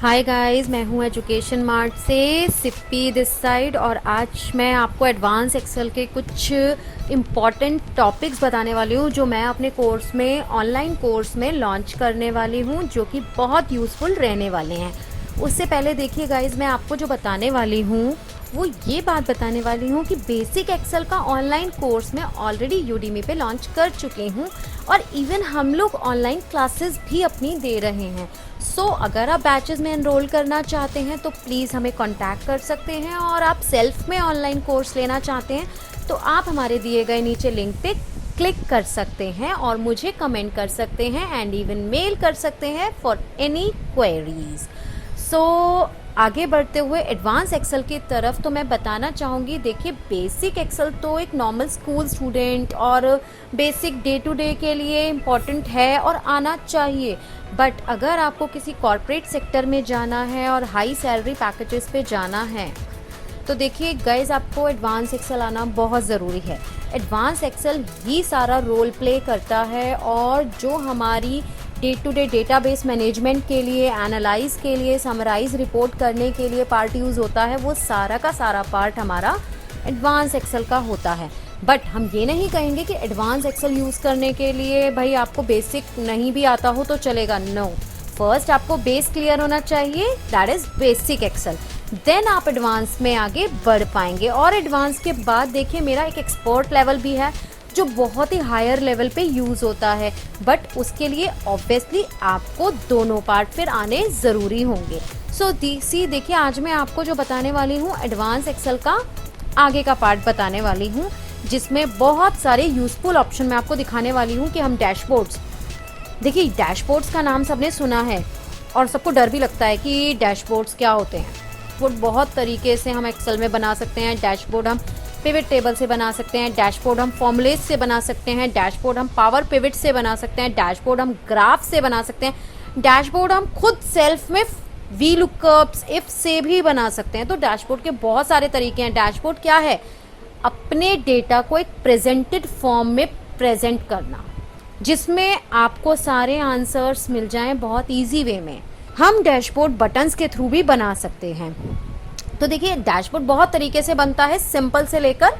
Hi guys, मैं हूँ education mart से सिप्पी दिस साइड और आज मैं आपको एडवांस एक्सेल के कुछ इम्पॉर्टेंट टॉपिक्स बताने वाली हूँ जो मैं अपने कोर्स में ऑनलाइन कोर्स में लॉन्च करने वाली हूँ, जो कि बहुत यूज़फुल रहने वाले हैं। उससे पहले देखिए गाइस, मैं आपको जो बताने वाली हूँ वो ये बात बताने वाली हूँ कि बेसिक एक्सेल का ऑनलाइन कोर्स मैं ऑलरेडी यूडीमी पे लॉन्च कर चुकी हूँ और इवन हम लोग ऑनलाइन क्लासेस भी अपनी दे रहे हैं। सो अगर आप बैचेस में एनरोल करना चाहते हैं तो प्लीज़ हमें कांटेक्ट कर सकते हैं, और आप सेल्फ में ऑनलाइन कोर्स लेना चाहते हैं तो आप हमारे दिए गए नीचे लिंक पे क्लिक कर सकते हैं और मुझे कमेंट कर सकते हैं एंड इवन मेल कर सकते हैं फॉर एनी क्वेरीज। सो आगे बढ़ते हुए एडवांस एक्सेल की तरफ तो मैं बताना चाहूँगी, देखिए बेसिक एक्सेल तो एक नॉर्मल स्कूल स्टूडेंट और बेसिक डे टू डे के लिए इम्पॉर्टेंट है और आना चाहिए। बट अगर आपको किसी कॉर्पोरेट सेक्टर में जाना है और हाई सैलरी पैकेजेस पे जाना है तो देखिए गाइस, आपको एडवांस एक्सेल आना बहुत ज़रूरी है। एडवांस एक्सेल ही सारा रोल प्ले करता है और जो हमारी day to day database management के लिए, एनालाइज के लिए, समराइज रिपोर्ट करने के लिए पार्ट यूज़ होता है, वो सारा का सारा पार्ट हमारा एडवांस एक्सेल का होता है। बट हम ये नहीं कहेंगे कि एडवांस एक्सेल यूज़ करने के लिए भाई आपको बेसिक नहीं भी आता हो तो चलेगा। नो, फर्स्ट आपको बेस क्लियर होना चाहिए, that is basic Excel, then आप एडवांस में आगे बढ़ पाएंगे। और एडवांस के बाद देखिए मेरा एक एक्सपर्ट लेवल भी है जो बहुत ही हायर लेवल पे यूज़ होता है, बट उसके लिए ऑब्वियसली आपको दोनों पार्ट फिर आने ज़रूरी होंगे। सो देखिए आज मैं आपको जो बताने वाली हूँ एडवांस एक्सेल का आगे का पार्ट बताने वाली हूँ, जिसमें बहुत सारे यूज़फुल ऑप्शन मैं आपको दिखाने वाली हूँ कि हम डैशबोर्ड्स, देखिए डैशबोर्ड्स का नाम सबने सुना है और सबको डर भी लगता है कि डैशबोर्ड्स क्या होते हैं। वो बहुत तरीके से हम एक्सेल में बना सकते हैं। डैशबोर्ड हम पिवट टेबल से बना सकते हैं, डैशबोर्ड हम फॉर्मूलेज से बना सकते हैं, डैशबोर्ड हम पावर पिवट से बना सकते हैं, डैशबोर्ड हम ग्राफ से बना सकते हैं, डैशबोर्ड हम खुद सेल्फ में वी लुकअप्स इफ से भी बना सकते हैं। तो डैशबोर्ड के बहुत सारे तरीके हैं। डैशबोर्ड क्या है? अपने डेटा को एक प्रेजेंटेड फॉर्म में प्रेजेंट करना, जिसमें आपको सारे आंसर्स मिल जाएं बहुत इजी वे में। हम डैशबोर्ड बटन्स के थ्रू भी बना सकते हैं। तो देखिए डैशबोर्ड बहुत तरीके से बनता है, सिंपल से लेकर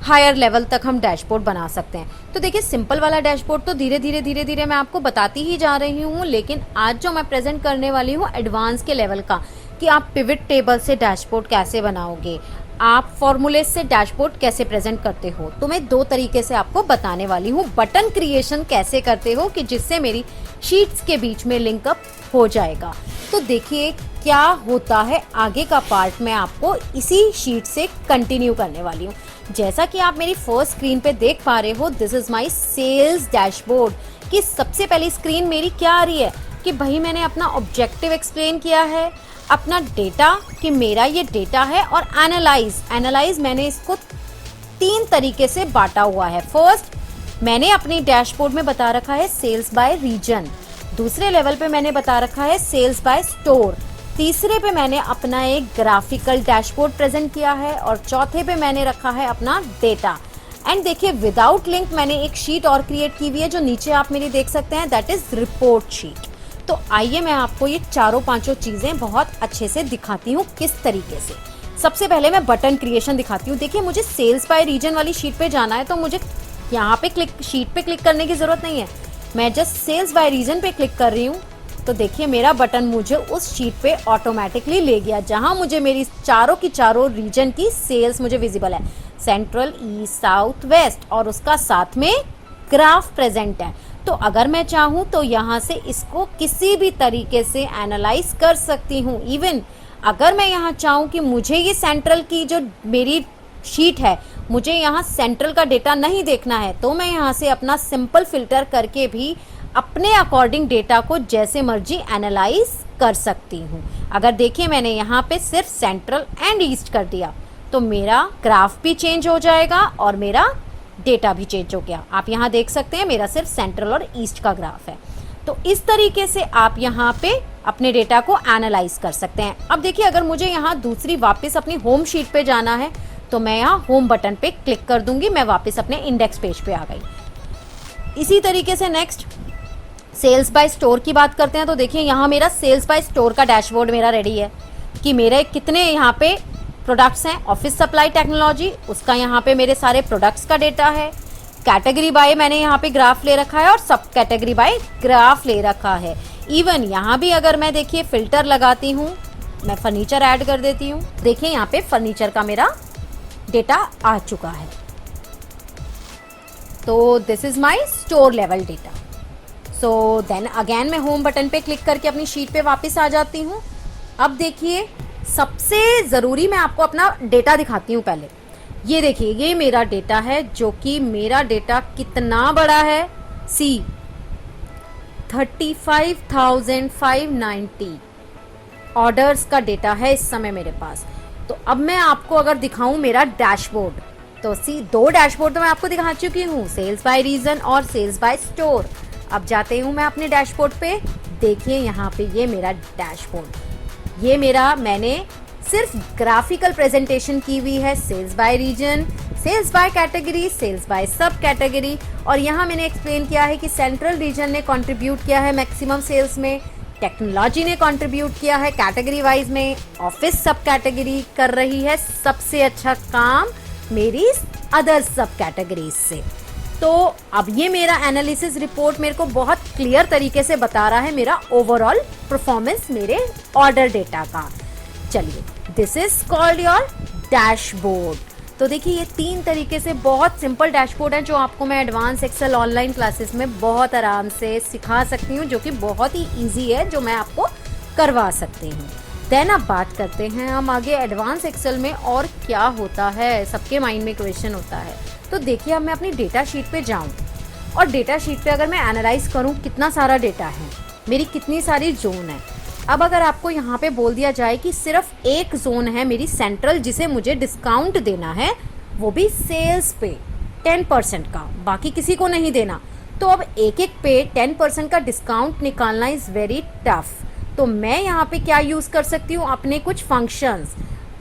हायर लेवल तक हम डैशबोर्ड बना सकते हैं। तो देखिए सिंपल वाला डैशबोर्ड तो धीरे धीरे मैं आपको बताती ही जा रही हूँ, लेकिन आज जो मैं प्रेजेंट करने वाली हूँ एडवांस के लेवल का, कि आप पिवट टेबल से डैशबोर्ड कैसे बनाओगे, आप फॉर्मूले से डैशबोर्ड कैसे प्रेजेंट करते हो। तो मैं दो तरीके से आपको बताने वाली हूँ। बटन क्रिएशन कैसे करते हो कि जिससे मेरी शीट्स के बीच में लिंकअप हो जाएगा। तो देखिए क्या होता है, आगे का पार्ट मैं आपको इसी शीट से कंटिन्यू करने वाली हूँ। जैसा कि आप मेरी फर्स्ट स्क्रीन पे देख पा रहे हो, this is my sales dashboard. कि सबसे पहली स्क्रीन मेरी क्या आ रही है कि भाई मैंने अपना ऑब्जेक्टिव एक्सप्लेन किया है, अपना डेटा कि मेरा ये डेटा है, और एनालाइज मैंने इसको तीन तरीके से बांटा हुआ है। फर्स्ट मैंने अपनी डैशबोर्ड में बता रखा है सेल्स बाय रीजन, दूसरे लेवल पे मैंने बता रखा है सेल्स बाय स्टोर, तीसरे पे मैंने अपना एक ग्राफिकल डैशबोर्ड प्रेजेंट किया है, और चौथे पे मैंने रखा है अपना डेटा। एंड देखिए विदाउट लिंक मैंने एक शीट और क्रिएट की हुई है जो नीचे आप मेरी देख सकते हैं, दैट इज रिपोर्ट शीट। तो आइए मैं आपको ये चारों पांचों चीज़ें बहुत अच्छे से दिखाती हूँ किस तरीके से। सबसे पहले मैं बटन क्रिएशन दिखाती हूँ। देखिए मुझे सेल्स बाय रीजन वाली शीट पे जाना है, तो मुझे यहाँ पे शीट पे क्लिक करने की ज़रूरत नहीं है, मैं जस्ट सेल्स बाय रीजन पे क्लिक कर रही हूँ। तो देखिए मेरा बटन मुझे उस शीट पे ऑटोमेटिकली ले गया जहाँ मुझे मेरी चारों की चारों रीजन की सेल्स मुझे विजिबल है, सेंट्रल, ईस्ट, साउथ, वेस्ट, और उसका साथ में ग्राफ प्रेजेंट है। तो अगर मैं चाहूँ तो यहाँ से इसको किसी भी तरीके से एनालाइज कर सकती हूँ। इवन अगर मैं यहाँ चाहूँ कि मुझे ये सेंट्रल की जो मेरी शीट है, मुझे यहाँ सेंट्रल का डेटा नहीं देखना है, तो मैं यहाँ से अपना सिंपल फिल्टर करके भी अपने अकॉर्डिंग डेटा को जैसे मर्जी एनालाइज कर सकती हूँ। अगर देखिए मैंने यहाँ पे सिर्फ सेंट्रल एंड ईस्ट कर दिया तो मेरा ग्राफ भी चेंज हो जाएगा और मेरा डेटा भी चेंज हो गया। आप यहाँ देख सकते हैं मेरा सिर्फ सेंट्रल और ईस्ट का ग्राफ है। तो इस तरीके से आप यहाँ पे अपने डेटा को एनालाइज कर सकते हैं। अब देखिए अगर मुझे यहाँ दूसरी वापस अपनी होम शीट पे जाना है तो मैं यहाँ होम बटन पे क्लिक कर दूंगी, मैं वापस अपने इंडेक्स पेज पे आ गई। इसी तरीके से नेक्स्ट सेल्स बाय स्टोर की बात करते हैं तो देखिए यहाँ मेरा सेल्स बाय स्टोर का डैशबोर्ड मेरा रेडी है कि मेरे कितने यहाँ पे प्रोडक्ट्स हैं। ऑफिस सप्लाई टेक्नोलॉजी, उसका यहाँ पे मेरे सारे प्रोडक्ट्स का डेटा है। कैटेगरी बाय मैंने यहाँ पे ग्राफ ले रखा है और सब कैटेगरी बाय ग्राफ ले रखा है। इवन यहाँ भी अगर मैं देखिए फिल्टर लगाती हूँ, मैं फर्नीचर ऐड कर देती हूँ, देखिए यहाँ पे फर्नीचर का मेरा डेटा आ चुका है। तो this is my store level data. So then again मैं होम बटन पे क्लिक करके अपनी शीट पे वापस आ जाती हूँ। अब देखिए सबसे ज़रूरी मैं आपको अपना डेटा दिखाती हूँ पहले। ये देखिए ये मेरा डेटा है, जो कि मेरा डेटा कितना बड़ा है, सी 35,590 ऑर्डर्स का डेटा है इस समय मेरे पास। तो अब मैं आपको अगर दिखाऊं मेरा डैशबोर्ड, तो सी 2 डैशबोर्ड तो मैं आपको दिखा चुकी हूँ, सेल्स बाय रीजन और सेल्स बाय स्टोर। अब जाते हूँ मैं अपने डैशबोर्ड पे। देखिए यहाँ पे ये मेरा डैशबोर्ड, ये मेरा मैंने सिर्फ ग्राफिकल प्रेजेंटेशन की हुई है, sales by region, sales by category, sales by sub category. और यहाँ मैंने एक्सप्लेन किया है कि सेंट्रल रीजन ने कंट्रीब्यूट किया है मैक्सिमम सेल्स में, टेक्नोलॉजी ने कंट्रीब्यूट किया है कैटेगरी वाइज में, ऑफिस सब कैटेगरी कर रही है सबसे अच्छा काम मेरी अदर सब कैटेगरीज से। तो अब ये मेरा एनालिसिस रिपोर्ट मेरे को बहुत क्लियर तरीके से बता रहा है मेरा ओवरऑल परफॉर्मेंस मेरे ऑर्डर डेटा का। चलिए, this is called your dashboard. तो देखिए ये 3 तरीके से बहुत सिंपल डैशबोर्ड है जो आपको मैं एडवांस एक्सेल ऑनलाइन क्लासेस में बहुत आराम से सिखा सकती हूँ, जो कि बहुत ही इजी है, जो मैं आपको करवा सकती हूँ। देन अब बात करते हैं हम आगे एडवांस एक्सेल में और क्या होता है, सबके माइंड में क्वेश्चन होता है। तो देखिए अब मैं अपनी डेटा शीट पे जाऊँ और डेटा शीट पे अगर मैं एनालाइज करूँ कितना सारा डेटा है, मेरी कितनी सारी जोन है। अब अगर आपको यहाँ पे बोल दिया जाए कि सिर्फ एक जोन है मेरी सेंट्रल जिसे मुझे डिस्काउंट देना है, वो भी सेल्स पे 10% का, बाकी किसी को नहीं देना, तो अब एक एक पे 10% का डिस्काउंट निकालना इज़ वेरी टफ। तो मैं यहाँ पे क्या यूज़ कर सकती हूँ, अपने कुछ फंक्शंस।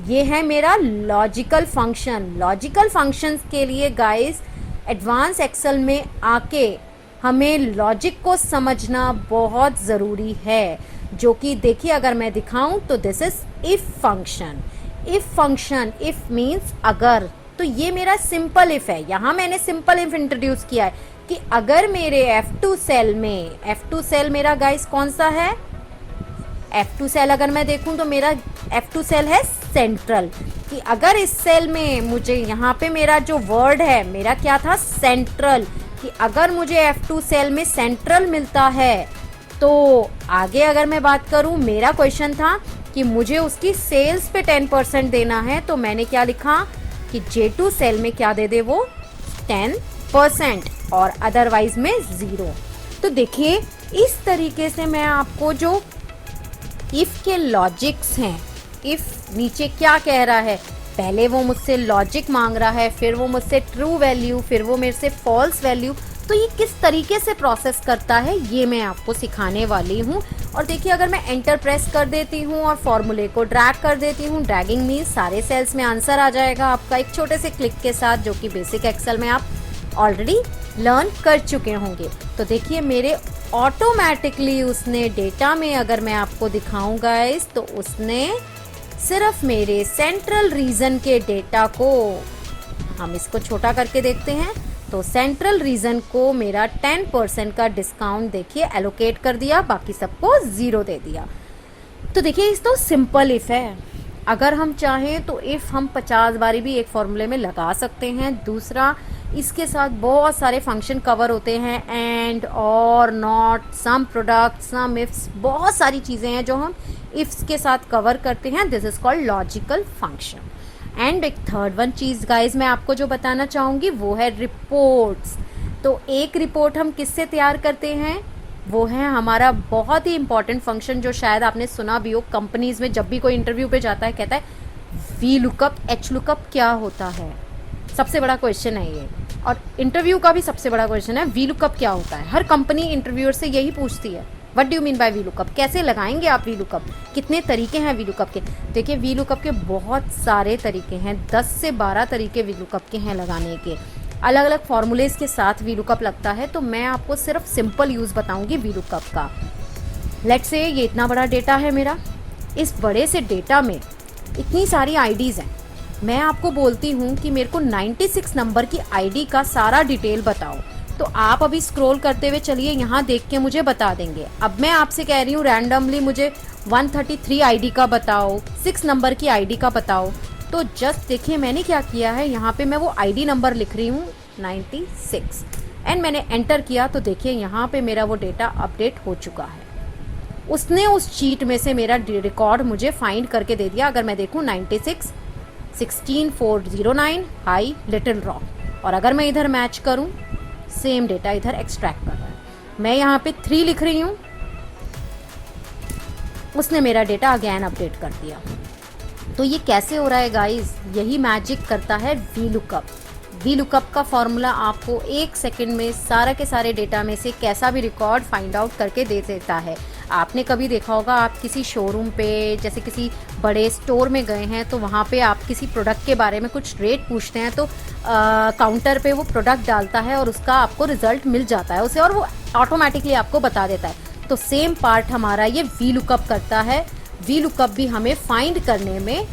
ये है मेरा लॉजिकल फंक्शन। लॉजिकल फंक्शंस के लिए गाइस एडवांस एक्सेल में आके हमें लॉजिक को समझना बहुत ज़रूरी है, जो कि देखिए अगर मैं दिखाऊं तो this is if function. If function, if means अगर, तो ये मेरा सिंपल इफ है। यहाँ मैंने सिंपल इफ इंट्रोड्यूस किया है कि अगर मेरे F2 सेल में, F2 सेल मेरा गाइस कौन सा है, F2 सेल अगर मैं देखूं तो मेरा F2 सेल है सेंट्रल, कि अगर इस सेल में मुझे यहाँ पे मेरा जो वर्ड है मेरा क्या था, सेंट्रल, कि अगर मुझे F2 सेल में सेंट्रल मिलता है तो आगे अगर मैं बात करूं, मेरा क्वेश्चन था कि मुझे उसकी सेल्स पे 10% देना है, तो मैंने क्या लिखा कि J2 सेल में क्या दे दे वो 10% और अदरवाइज में 0। तो देखिए इस तरीके से मैं आपको जो इफ के लॉजिक्स हैं, इफ नीचे क्या कह रहा है, पहले वो मुझसे लॉजिक मांग रहा है, फिर वो मुझसे ट्रू वैल्यू, फिर वो मेरे से फॉल्स वैल्यू, तो ये किस तरीके से प्रोसेस करता है ये मैं आपको सिखाने वाली हूँ। और देखिए अगर मैं एंटर प्रेस कर देती हूँ और फॉर्मूले को ड्रैग कर देती हूँ, ड्रैगिंग मीन्स सारे सेल्स में आंसर आ जाएगा आपका एक छोटे से क्लिक के साथ, जो कि बेसिक एक्सेल में आप ऑलरेडी लर्न कर चुके होंगे। तो देखिए मेरे ऑटोमेटिकली उसने डेटा में, अगर मैं आपको दिखाऊँ गाइस, तो उसने सिर्फ मेरे सेंट्रल रीजन के डेटा को, हम इसको छोटा करके देखते हैं, तो सेंट्रल रीजन को मेरा 10% का डिस्काउंट देखिए एलोकेट कर दिया, बाकी सबको 0 दे दिया। तो देखिए इस तो सिंपल इफ है। अगर हम चाहें तो इफ हम 50 बारी भी एक फॉर्मूले में लगा सकते हैं। दूसरा, इसके साथ बहुत सारे फंक्शन कवर होते हैं, एंड, और, not, some product, some ifs, बहुत सारी चीज़ें हैं जो हम इफ्स के साथ कवर करते हैं। This is called logical function. And एक थर्ड वन चीज़ गाइज मैं आपको जो बताना चाहूँगी वो है रिपोर्ट्स। तो एक रिपोर्ट हम किससे तैयार करते हैं, वो है हमारा बहुत ही इंपॉर्टेंट फंक्शन जो शायद आपने सुना भी हो कंपनीज में, जब भी कोई इंटरव्यू पे जाता है कहता है वी लुकअप, एच लुकअप क्या होता है, सबसे बड़ा क्वेश्चन है ये, और इंटरव्यू का भी सबसे बड़ा क्वेश्चन है वी लुकअप क्या होता है। हर कंपनी इंटरव्यूअर से यही पूछती है, what do you mean by V lookup, कैसे लगाएंगे आप वी लुकअप, कितने तरीके हैं वी लुकअप के। देखिए वी लुकअप के बहुत सारे तरीके हैं, 10 से 12 तरीके वी लुकअप के हैं लगाने के। अलग अलग फॉर्मूलेज के साथ वी लुकअप लगता है, तो मैं आपको सिर्फ सिंपल यूज़ बताऊंगी वी लुकअप का। लेट्स से ये इतना बड़ा डेटा है मेरा, इस बड़े से डेटा में इतनी सारी आईडीज़ हैं। मैं आपको बोलती हूँ कि मेरे को 96 नंबर की आईडी का सारा डिटेल बताओ, तो आप अभी स्क्रॉल करते हुए चलिए, यहाँ देख के मुझे बता देंगे। अब मैं आपसे कह रही हूँ रैंडमली मुझे 133 आईडी का बताओ, 6 नंबर की आईडी का बताओ, तो जस्ट देखिए मैंने क्या किया है, यहाँ पे मैं वो आईडी नंबर लिख रही हूँ 96 एंड मैंने एंटर किया, तो देखिए यहाँ पे मेरा वो डेटा अपडेट हो चुका है। उसने उस शीट में से मेरा रिकॉर्ड मुझे फाइंड करके दे दिया। अगर मैं देखूँ 96 16409 हाई लिटिल रॉक, और अगर मैं इधर मैच करूँ सेम डेटा इधर एक्सट्रैक्ट कर रहा है। मैं यहाँ पे 3 लिख रही हूँ, उसने मेरा डेटा अगेन अपडेट कर दिया। तो ये कैसे हो रहा है गाइस, यही मैजिक करता है वी लुकअप। वी लुकअप का फॉर्मूला आपको 1 सेकंड में सारा के सारे डेटा में से कैसा भी रिकॉर्ड फाइंड आउट करके दे देता है। आपने कभी देखा होगा, आप किसी शोरूम पे जैसे किसी बड़े स्टोर में गए हैं, तो वहाँ पे आप किसी प्रोडक्ट के बारे में कुछ रेट पूछते हैं, तो काउंटर पे वो प्रोडक्ट डालता है और उसका आपको रिजल्ट मिल जाता है उसे, और वो ऑटोमेटिकली आपको बता देता है। तो सेम पार्ट हमारा ये वी लुकअप करता है। वी लुकअप भी हमें फाइंड करने में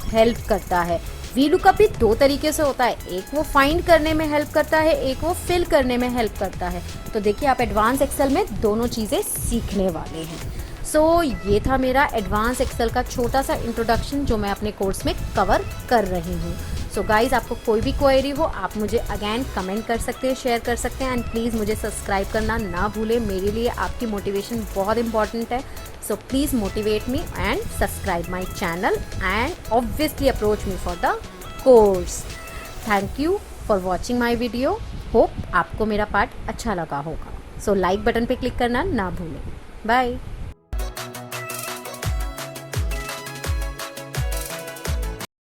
हेल्प करता है। वी लुकअप भी 2 तरीके से होता है, एक वो फाइंड करने में हेल्प करता है, एक वो फिल करने में हेल्प करता है। तो देखिए आप एडवांस एक्सेल में दोनों चीज़ें सीखने वाले हैं। सो ये था मेरा एडवांस एक्सेल का छोटा सा इंट्रोडक्शन जो मैं अपने कोर्स में कवर कर रही हूँ। सो गाइज़, आपको कोई भी क्वेरी हो आप मुझे अगेन कमेंट कर सकते हैं, शेयर कर सकते हैं, एंड प्लीज़ मुझे सब्सक्राइब करना ना भूलें। मेरे लिए आपकी मोटिवेशन बहुत इंपॉर्टेंट है। So please motivate me and subscribe my channel and obviously approach me for the course. Thank you for watching my video. Hope आपको मेरा पार्ट अच्छा लगा होगा। So like बटन पे क्लिक करना ना भूलें। Bye.